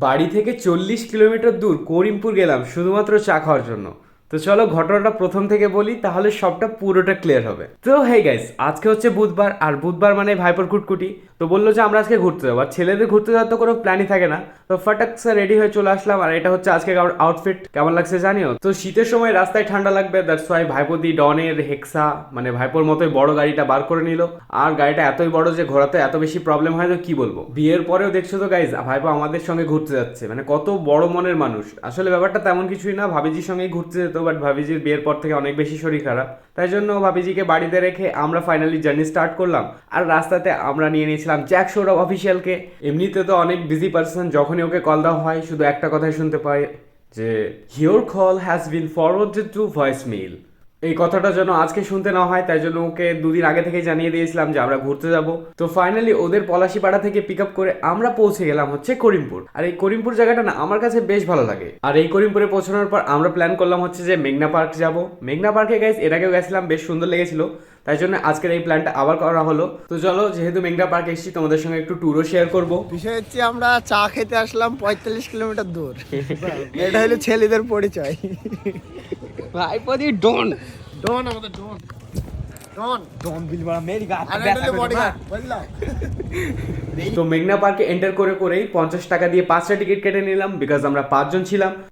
বাড়ি থেকে 40 কিলোমিটার দূর করিমপুর গেলাম শুধুমাত্র চা খাওয়ার জন্য। তো চলো ঘটনাটা প্রথম থেকে বলি, তাহলে সবটা পুরোটা ক্লিয়ার হবে। তো হেই গাইস, আজকে হচ্ছে বুধবার, আর বুধবার মানে ভাইপোর কুটকুটি। তো বললো যে আমরা আজকে ঘুরতে যাবো, আর ছেলেদের ঘুরতে যাওয়ার তো কোনো প্ল্যানই থাকে না। তো ফাটাকসা রেডি হয়ে চলে আসলাম, আর এটা হচ্ছে আজকে আউটফিট। কেমন লাগছে জানিও। তো শীতের সময় রাস্তায় ঠান্ডা লাগবে, দ্যাটস ওয়াই ভাইপো দি ডনের হেক্সা মানে ভাইপোর মতোই বড় গাড়িটা বার করে নিল। আর গাড়িটা এতই বড় যে ঘোরাতে এত বেশি প্রবলেম হয়, তো কি বলবো। বিয়ের পরেও দেখছো তো গাইজ, ভাইপো আমাদের সঙ্গে ঘুরতে যাচ্ছে, মানে কত বড় মনের মানুষ। আসলে ব্যাপারটা তেমন কিছুই না, ভাবিজির সঙ্গেই ঘুরতে যেত, বাট ভাবিজির বিয়ের পর থেকে অনেক বেশি শরীর খারাপ, তাই জন্য ভাবিজিকে বাড়িতে রেখে আমরা ফাইনালি জার্নি স্টার্ট করলাম। আর রাস্তাতে আমরা নিয়ে নিয়েছিলাম জ্যাক সৌরভ অফিসিয়ালকে। এমনিতে তো অনেক বিজি পার্সন, যখনই ওকে কল দেওয়া হয় শুধু একটা কথাই শুনতে পাই, যে হিওর call has been forwarded to voice mail. এই কথাটা যেন আজকে শুনতে না হয়, তাই জন্য ওকে দুদিন আগে থেকেই জানিয়ে দিয়েছিলাম যে আমরা ঘুরতে যাব। তো ফাইনালি ওদের পলাশিপাড়া থেকে পিক আপ করে আমরা পৌঁছে গেলাম হচ্ছে করিমপুর। আর এই করিমপুর জায়গাটা না আমার কাছে বেশ ভালো লাগে। আর এই করিমপুরে পৌঁছানোর পর আমরা প্ল্যান করলাম হচ্ছে যে মেঘনা পার্ক যাব। মেঘনা পার্কে গাইস এর আগেও গেছিলাম, বেশ সুন্দর লেগেছিল, তাই জন্য আজকের এই প্ল্যানটা আবার করা হলো। তো চলো, যেহেতু মেঘনা পার্ক এসেছি, তোমাদের সঙ্গে একটু ট্যুরও শেয়ার করবো। বিষয় হচ্ছে আমরা চা খেতে আসলাম 45 কিলোমিটার দূর। এটা হলো ছেলেদের পরিচয়। ভাইপদি ডন ডন আমাদের ডন ডন ডন বিল বড় মেরি গা আর এটা হলো বডিগার্ড বুঝলা। তো মেঘনা পার্কে এন্টার করে করেই 50 টাকা দিয়ে 5টা টিকিট কেটে নিলাম, বিকজ আমরা 5 জন ছিলাম।